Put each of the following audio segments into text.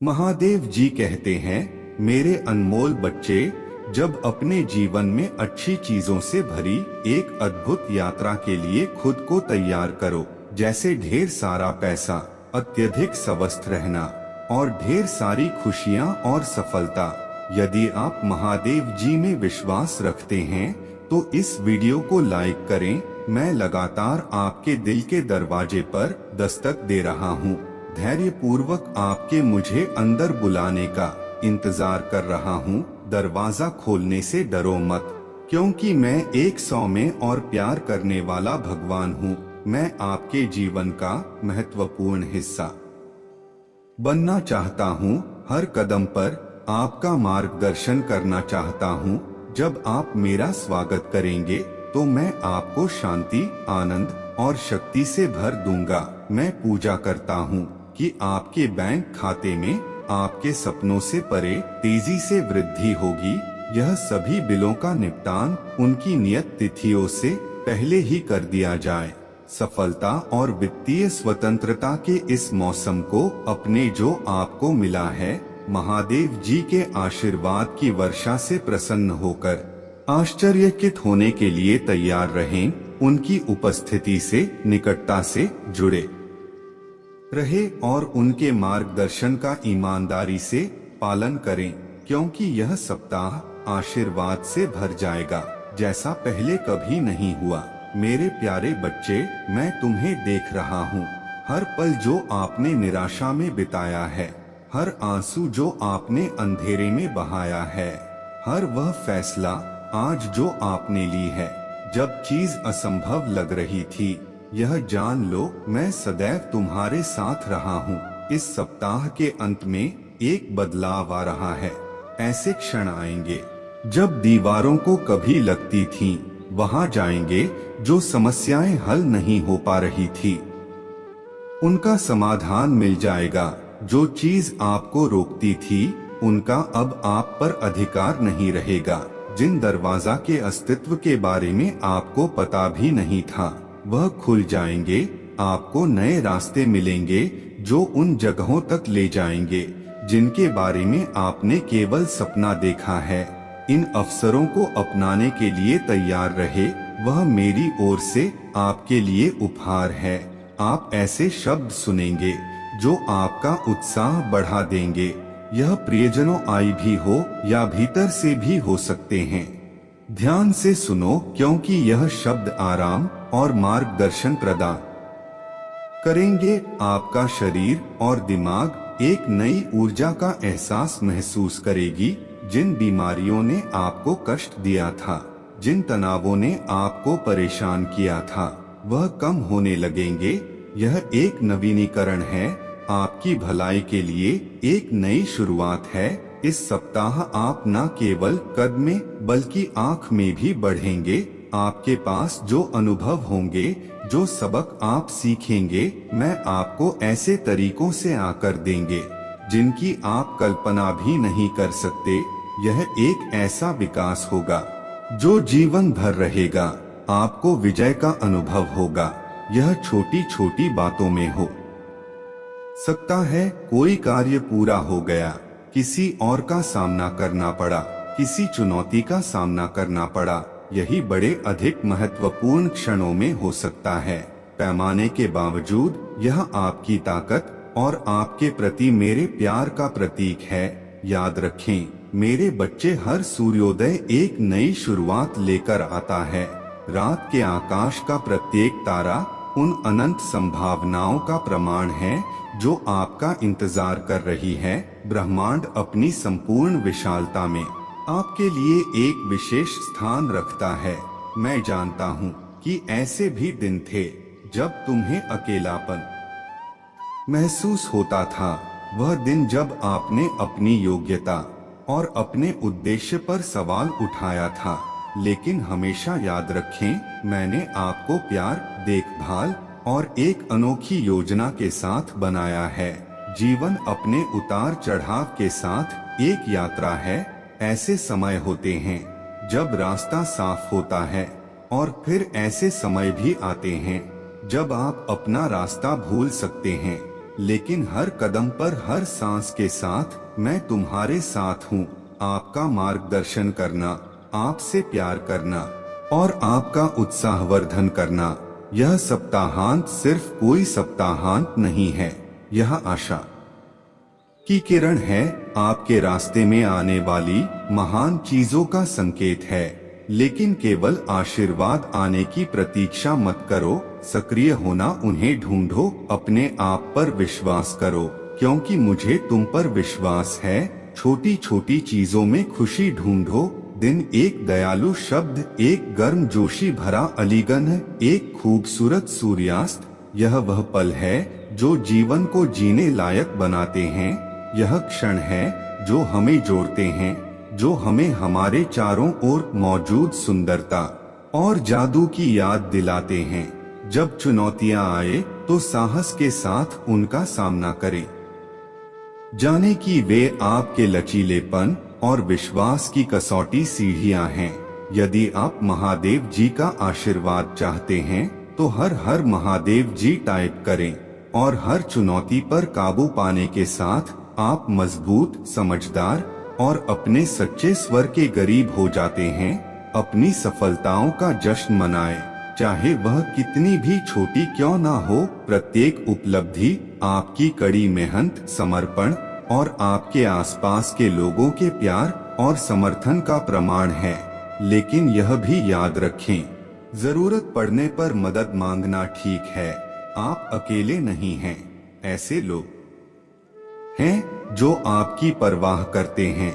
महादेव जी कहते हैं, मेरे अनमोल बच्चे, जब अपने जीवन में अच्छी चीजों से भरी एक अद्भुत यात्रा के लिए खुद को तैयार करो, जैसे ढेर सारा पैसा, अत्यधिक स्वस्थ रहना और ढेर सारी खुशियां और सफलता। यदि आप महादेव जी में विश्वास रखते हैं तो इस वीडियो को लाइक करें। मैं लगातार आपके दिल के दरवाजे पर दस्तक दे रहा हूँ, धैर्य पूर्वक आपके मुझे अंदर बुलाने का इंतजार कर रहा हूँ। दरवाजा खोलने से डरो मत, क्योंकि मैं 100 में और प्यार करने वाला भगवान हूँ। मैं आपके जीवन का महत्वपूर्ण हिस्सा बनना चाहता हूँ। हर कदम पर आपका मार्गदर्शन करना चाहता हूँ। जब आप मेरा स्वागत करेंगे तो मैं आपको शांति, आनंद और शक्ति से भर दूंगा। मैं पूजा करता हूँ कि आपके बैंक खाते में आपके सपनों से परे तेजी से वृद्धि होगी। यह सभी बिलों का निपटान उनकी नियत तिथियों से पहले ही कर दिया जाए। सफलता और वित्तीय स्वतंत्रता के इस मौसम को अपने जो आपको मिला है, महादेव जी के आशीर्वाद की वर्षा से प्रसन्न होकर आश्चर्यचकित होने के लिए तैयार रहें। उनकी उपस्थिति से निकटता से जुड़े रहे और उनके मार्गदर्शन का ईमानदारी से पालन करें, क्योंकि यह सप्ताह आशीर्वाद से भर जाएगा जैसा पहले कभी नहीं हुआ। मेरे प्यारे बच्चे, मैं तुम्हें देख रहा हूँ। हर पल जो आपने निराशा में बिताया है, हर आंसू जो आपने अंधेरे में बहाया है, हर वह फैसला आज जो आपने ली है जब चीज असंभव लग रही थी, यह जान लो मैं सदैव तुम्हारे साथ रहा हूँ। इस सप्ताह के अंत में एक बदलाव आ रहा है। ऐसे क्षण आएंगे जब दीवारों को कभी लगती थीं, वहां जाएंगे। जो समस्याएं हल नहीं हो पा रही थी, उनका समाधान मिल जाएगा। जो चीज आपको रोकती थी, उनका अब आप पर अधिकार नहीं रहेगा। जिन दरवाजा के अस्तित्व के बारे में आपको पता भी नहीं था, वह खुल जाएंगे। आपको नए रास्ते मिलेंगे जो उन जगहों तक ले जाएंगे जिनके बारे में आपने केवल सपना देखा है। इन अवसरों को अपनाने के लिए तैयार रहे। वह मेरी ओर से आपके लिए उपहार है। आप ऐसे शब्द सुनेंगे जो आपका उत्साह बढ़ा देंगे। यह प्रियजनों आई भी हो या भीतर से भी हो सकते हैं। ध्यान से सुनो, क्योंकि यह शब्द आराम और मार्गदर्शन प्रदान करेंगे। आपका शरीर और दिमाग एक नई ऊर्जा का एहसास महसूस करेगी। जिन बीमारियों ने आपको कष्ट दिया था, जिन तनावों ने आपको परेशान किया था, वह कम होने लगेंगे। यह एक नवीनीकरण है, आपकी भलाई के लिए एक नई शुरुआत है। इस सप्ताह आप न केवल कद में बल्कि आँख में भी बढ़ेंगे। आपके पास जो अनुभव होंगे, जो सबक आप सीखेंगे, मैं आपको ऐसे तरीकों से आकर देंगे जिनकी आप कल्पना भी नहीं कर सकते। यह एक ऐसा विकास होगा जो जीवन भर रहेगा। आपको विजय का अनुभव होगा। यह छोटी छोटी बातों में हो सकता है। कोई कार्य पूरा हो गया, किसी और का सामना करना पड़ा, किसी चुनौती का सामना करना पड़ा। यही बड़े अधिक महत्वपूर्ण क्षणों में हो सकता है। पैमाने के बावजूद यह आपकी ताकत और आपके प्रति मेरे प्यार का प्रतीक है। याद रखें मेरे बच्चे, हर सूर्योदय एक नई शुरुआत लेकर आता है। रात के आकाश का प्रत्येक तारा उन अनंत संभावनाओं का प्रमाण है जो आपका इंतजार कर रही है। ब्रह्मांड अपनी संपूर्ण विशालता में आपके लिए एक विशेष स्थान रखता है। मैं जानता हूँ कि ऐसे भी दिन थे जब तुम्हें अकेलापन महसूस होता था। वह दिन जब आपने अपनी योग्यता और अपने उद्देश्य पर सवाल उठाया था। लेकिन हमेशा याद रखें, मैंने आपको प्यार, देखभाल और एक अनोखी योजना के साथ बनाया है। जीवन अपने उतार चढ़ाव के साथ एक यात्रा है। ऐसे समय होते हैं जब रास्ता साफ होता है और फिर ऐसे समय भी आते हैं जब आप अपना रास्ता भूल सकते हैं। लेकिन हर कदम पर, हर सांस के साथ मैं तुम्हारे साथ हूँ। आपका मार्गदर्शन करना, आपसे प्यार करना और आपका उत्साहवर्धन करना। यह सप्ताहांत सिर्फ कोई सप्ताहांत नहीं है, यह आशा की किरण है, आपके रास्ते में आने वाली महान चीजों का संकेत है। लेकिन केवल आशीर्वाद आने की प्रतीक्षा मत करो, सक्रिय होना उन्हें ढूंढो, अपने आप पर विश्वास करो, क्योंकि मुझे तुम पर विश्वास है। छोटी छोटी चीजों में खुशी ढूंढो, दिन एक दयालु शब्द, एक गर्म जोशी भरा अलीगन, एक खूबसूरत सूर्यास्त, यह वह पल है जो जीवन को जीने लायक बनाते हैं। यह क्षण है जो हमें जोड़ते हैं, जो हमें हमारे चारों ओर मौजूद सुंदरता और जादू की याद दिलाते हैं। जब चुनौतियां आए तो साहस के साथ उनका सामना करें, जाने कि वे आपके लचीलेपन और विश्वास की कसौटी सीढ़ियां हैं। यदि आप महादेव जी का आशीर्वाद चाहते हैं तो हर हर महादेव जी टाइप करें, और हर चुनौती पर काबू पाने के साथ आप मजबूत, समझदार और अपने सच्चे स्वर के करीब हो जाते हैं। अपनी सफलताओं का जश्न मनाएं, चाहे वह कितनी भी छोटी क्यों ना हो। प्रत्येक उपलब्धि आपकी कड़ी मेहनत, समर्पण और आपके आसपास के लोगों के प्यार और समर्थन का प्रमाण है। लेकिन यह भी याद रखें, जरूरत पड़ने पर मदद मांगना ठीक है, आप अकेले नहीं हैं। ऐसे लोग हैं जो आपकी परवाह करते हैं,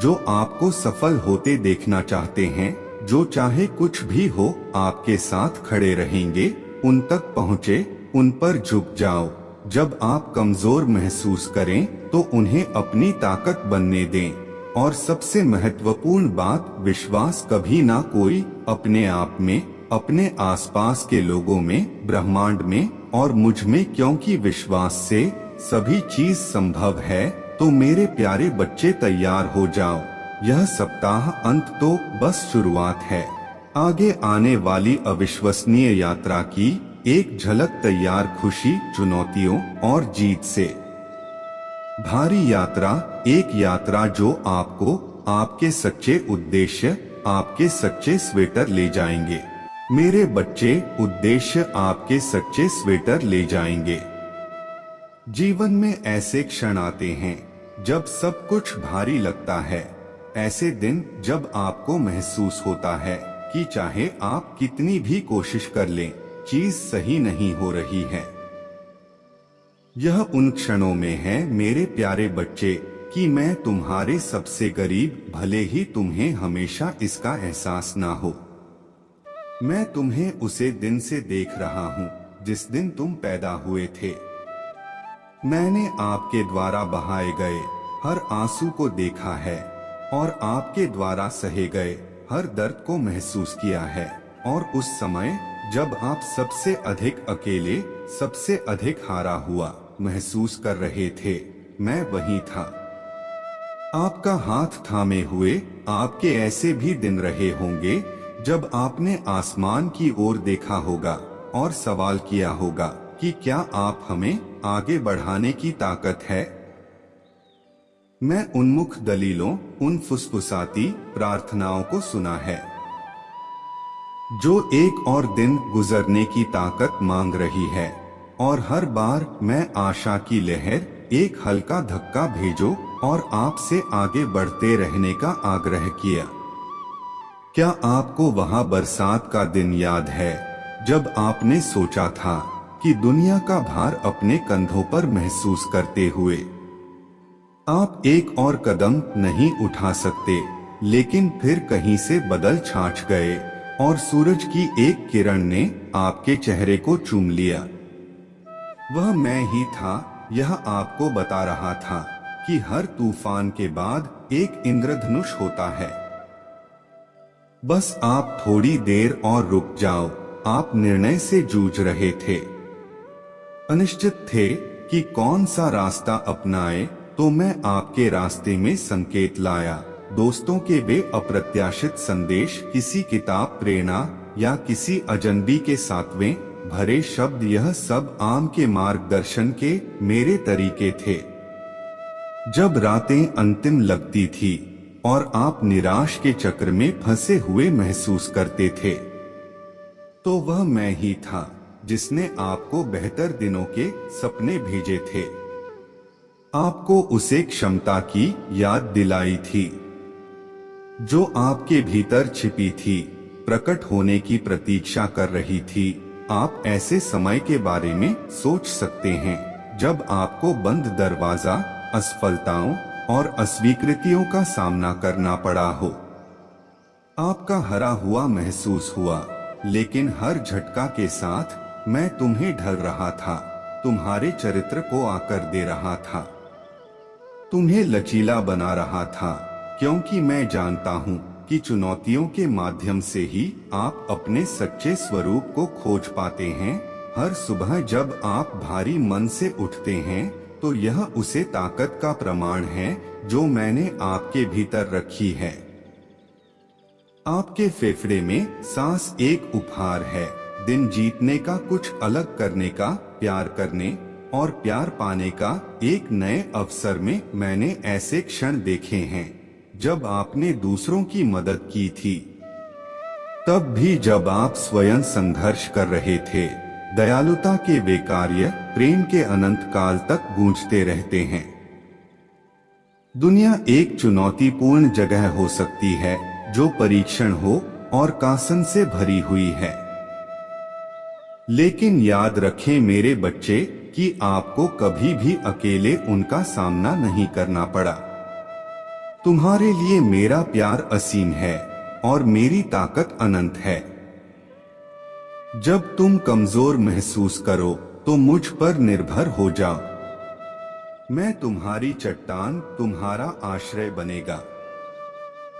जो आपको सफल होते देखना चाहते हैं, जो चाहे कुछ भी हो आपके साथ खड़े रहेंगे। उन तक पहुँचे, उन पर झुक जाओ। जब आप कमजोर महसूस करें तो उन्हें अपनी ताकत बनने दें। और सबसे महत्वपूर्ण बात, विश्वास कभी ना कोई, अपने आप में, अपने आसपास के लोगों में, ब्रह्मांड में और मुझ में, क्योंकि विश्वास से सभी चीज संभव है। तो मेरे प्यारे बच्चे तैयार हो जाओ, यह सप्ताह अंत तो बस शुरुआत है। आगे आने वाली अविश्वसनीय यात्रा की एक झलक तैयार, खुशी, चुनौतियों और जीत से भारी यात्रा, एक यात्रा जो आपको आपके सच्चे उद्देश्य, आपके सच्चे स्वेटर ले जाएंगे। मेरे बच्चे, उद्देश्य आपके सच्चे स्वेटर ले जाएंगे। जीवन में ऐसे क्षण आते हैं जब सब कुछ भारी लगता है, ऐसे दिन जब आपको महसूस होता है कि चाहे आप कितनी भी कोशिश कर लें, चीज सही नहीं हो रही है। यह उन क्षणों में है मेरे प्यारे बच्चे कि मैं तुम्हारे सबसे करीब, भले ही तुम्हें हमेशा इसका एहसास ना हो। मैं तुम्हें उसे दिन से देख रहा हूँ जिस दिन तुम पैदा हुए थे। मैंने आपके द्वारा बहाए गए हर आंसू को देखा है और आपके द्वारा सहे गए हर दर्द को महसूस किया है। और उस समय जब आप सबसे अधिक अकेले, सबसे अधिक हारा हुआ महसूस कर रहे थे, मैं वहीं था, आपका हाथ थामे हुए। आपके ऐसे भी दिन रहे होंगे जब आपने आसमान की ओर देखा होगा और सवाल किया होगा कि क्या आप हमें आगे बढ़ाने की ताकत है। मैं उन्मुख दलीलों, उन फुसफुसाती प्रार्थनाओं को सुना है जो एक और दिन गुजरने की ताकत मांग रही है। और हर बार मैं आशा की लहर, एक हल्का धक्का भेजो और आपसे आगे बढ़ते रहने का आग्रह किया। क्या आपको वहां बरसात का दिन याद है जब आपने सोचा था कि दुनिया का भार अपने कंधों पर महसूस करते हुए आप एक और कदम नहीं उठा सकते, लेकिन फिर कहीं से बादल छाछ गए और सूरज की एक किरण ने आपके चेहरे को चूम लिया। वह मैं ही था, यह आपको बता रहा था कि हर तूफान के बाद एक इंद्रधनुष होता है। बस आप थोड़ी देर और रुक जाओ। आप निर्णय से जूझ रहे थे, अनिश्चित थे कि कौन सा रास्ता अपनाए, तो मैं आपके रास्ते में संकेत लाया। दोस्तों के वे अप्रत्याशित संदेश, किसी किताब, प्रेरणा या किसी अजनबी के सातवें भरे शब्द, यह सब आम के मार्गदर्शन के मेरे तरीके थे। जब रातें अंतिम लगती थी और आप निराश के चक्र में फंसे हुए महसूस करते थे, तो वह मैं ही था जिसने आपको बेहतर दिनों के सपने भेजे थे। आपको उसे क्षमता की याद दिलाई थी जो आपके भीतर छिपी थी, प्रकट होने की प्रतीक्षा कर रही थी। आप ऐसे समय के बारे में सोच सकते हैं जब आपको बंद दरवाजा, असफलताओं और अस्वीकृतियों का सामना करना पड़ा हो। आपका हरा हुआ महसूस हुआ, लेकिन हर झटका के साथ मैं तुम्हें ढल रहा था, तुम्हारे चरित्र को आकर दे रहा था, तुम्हें लचीला बना रहा था, क्योंकि मैं जानता हूँ कि चुनौतियों के माध्यम से ही आप अपने सच्चे स्वरूप को खोज पाते हैं। हर सुबह जब आप भारी मन से उठते हैं, तो यह उसे ताकत का प्रमाण है जो मैंने आपके भीतर रखी है। आपके फेफड़े में सांस एक उपहार है, दिन जीतने का, कुछ अलग करने का, प्यार करने और प्यार पाने का एक नए अवसर में। मैंने ऐसे क्षण देखे हैं जब आपने दूसरों की मदद की थी, तब भी जब आप स्वयं संघर्ष कर रहे थे। दयालुता के वे कार्य प्रेम के अनंत काल तक गूंजते रहते हैं। दुनिया एक चुनौतीपूर्ण जगह हो सकती है जो परीक्षण हो और कासन से भरी हुई है, लेकिन याद रखें मेरे बच्चे कि आपको कभी भी अकेले उनका सामना नहीं करना पड़ा। तुम्हारे लिए मेरा प्यार असीम है और मेरी ताकत अनंत है। जब तुम कमजोर महसूस करो तो मुझ पर निर्भर हो जाओ। मैं तुम्हारी चट्टान, तुम्हारा आश्रय बनेगा।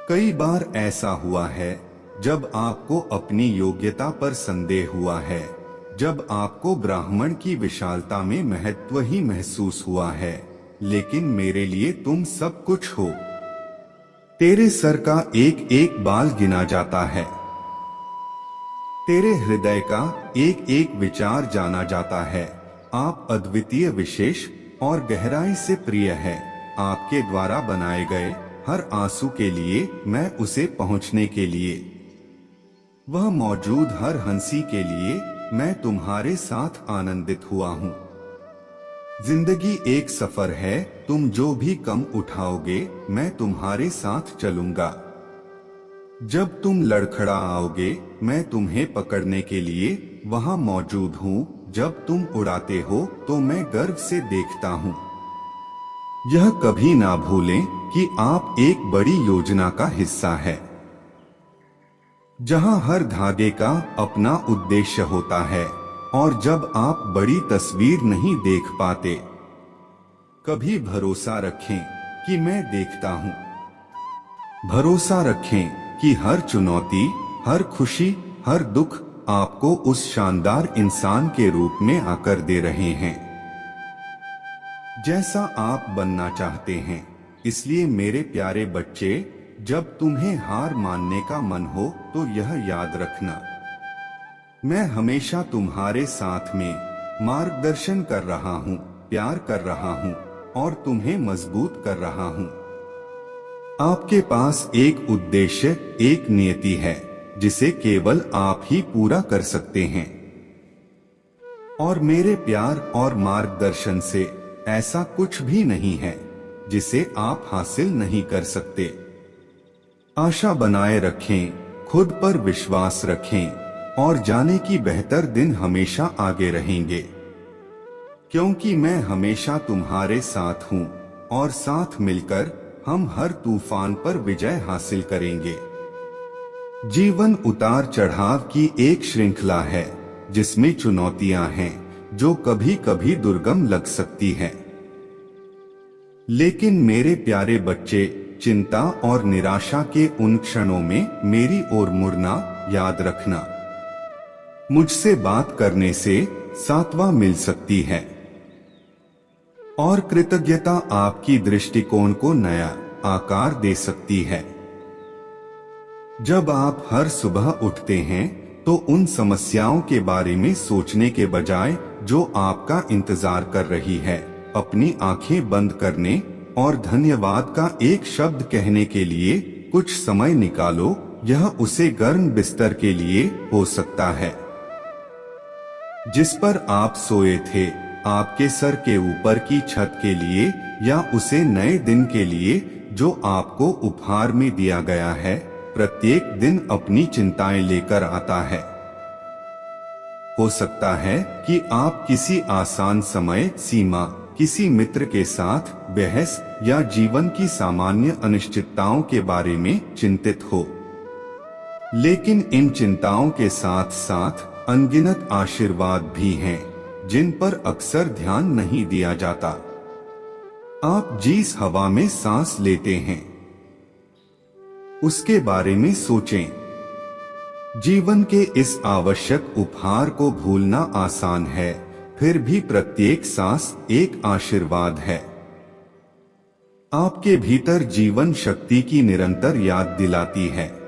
कई बार ऐसा हुआ है जब आपको अपनी योग्यता पर संदेह हुआ है, जब आपको ब्राह्मण की विशालता में महत्व ही महसूस हुआ है, लेकिन मेरे लिए तुम सब कुछ हो। तेरे सर का एक एक बाल गिना जाता है, तेरे हृदय का एक एक विचार जाना जाता है। आप अद्वितीय, विशेष और गहराई से प्रिय है। आपके द्वारा बनाए गए हर आंसू के लिए मैं उसे पहुंचने के लिए, वह मौजूद हर हंसी के लिए मैं तुम्हारे साथ आनंदित हुआ हूँ। जिंदगी एक सफर है, तुम जो भी कम उठाओगे मैं तुम्हारे साथ चलूंगा। जब तुम लड़खड़ा आओगे मैं तुम्हें पकड़ने के लिए वहां मौजूद हूँ। जब तुम उड़ाते हो तो मैं गर्व से देखता हूँ। यह कभी ना भूलें कि आप एक बड़ी योजना का हिस्सा है, जहां हर धागे का अपना उद्देश्य होता है। और जब आप बड़ी तस्वीर नहीं देख पाते, कभी भरोसा रखें कि मैं देखता हूं। भरोसा रखें कि हर चुनौती, हर खुशी, हर दुख आपको उस शानदार इंसान के रूप में आकर दे रहे हैं जैसा आप बनना चाहते हैं। इसलिए मेरे प्यारे बच्चे, जब तुम्हें हार मानने का मन हो तो यह याद रखना, मैं हमेशा तुम्हारे साथ में मार्गदर्शन कर रहा हूँ, प्यार कर रहा हूँ और तुम्हें मजबूत कर रहा हूँ। आपके पास एक उद्देश्य, एक नियति है जिसे केवल आप ही पूरा कर सकते हैं। और मेरे प्यार और मार्गदर्शन से ऐसा कुछ भी नहीं है जिसे आप हासिल नहीं कर सकते। आशा बनाए रखें, खुद पर विश्वास रखें और जाने की बेहतर दिन हमेशा आगे रहेंगे, क्योंकि मैं हमेशा तुम्हारे साथ हूँ और साथ मिलकर हम हर तूफान पर विजय हासिल करेंगे। जीवन उतार चढ़ाव की एक श्रृंखला है जिसमें चुनौतियां हैं जो कभी कभी दुर्गम लग सकती है, लेकिन मेरे प्यारे बच्चे, चिंता और निराशा के उन क्षणों में मेरी ओर मुड़ना याद रखना। मुझसे बात करने से सांत्वना मिल सकती है और कृतज्ञता आपकी दृष्टिकोण को नया आकार दे सकती है। जब आप हर सुबह उठते हैं तो उन समस्याओं के बारे में सोचने के बजाय जो आपका इंतजार कर रही है, अपनी आंखें बंद करने और धन्यवाद का एक शब्द कहने के लिए कुछ समय निकालो। यह उसे गर्म बिस्तर के लिए हो सकता है जिस पर आप सोए थे, आपके सर के ऊपर की छत के लिए, या उसे नए दिन के लिए जो आपको उपहार में दिया गया है। प्रत्येक दिन अपनी चिंताएं लेकर आता है। हो सकता है कि आप किसी आसान समय सीमा, किसी मित्र के साथ बहस या जीवन की सामान्य अनिश्चितताओं के बारे में चिंतित हो, लेकिन इन चिंताओं के साथ साथ अनगिनत आशीर्वाद भी हैं जिन पर अक्सर ध्यान नहीं दिया जाता। आप जिस हवा में सांस लेते हैं उसके बारे में सोचें। जीवन के इस आवश्यक उपहार को भूलना आसान है, फिर भी प्रत्येक सांस एक आशीर्वाद है। आपके भीतर जीवन शक्ति की निरंतर याद दिलाती है।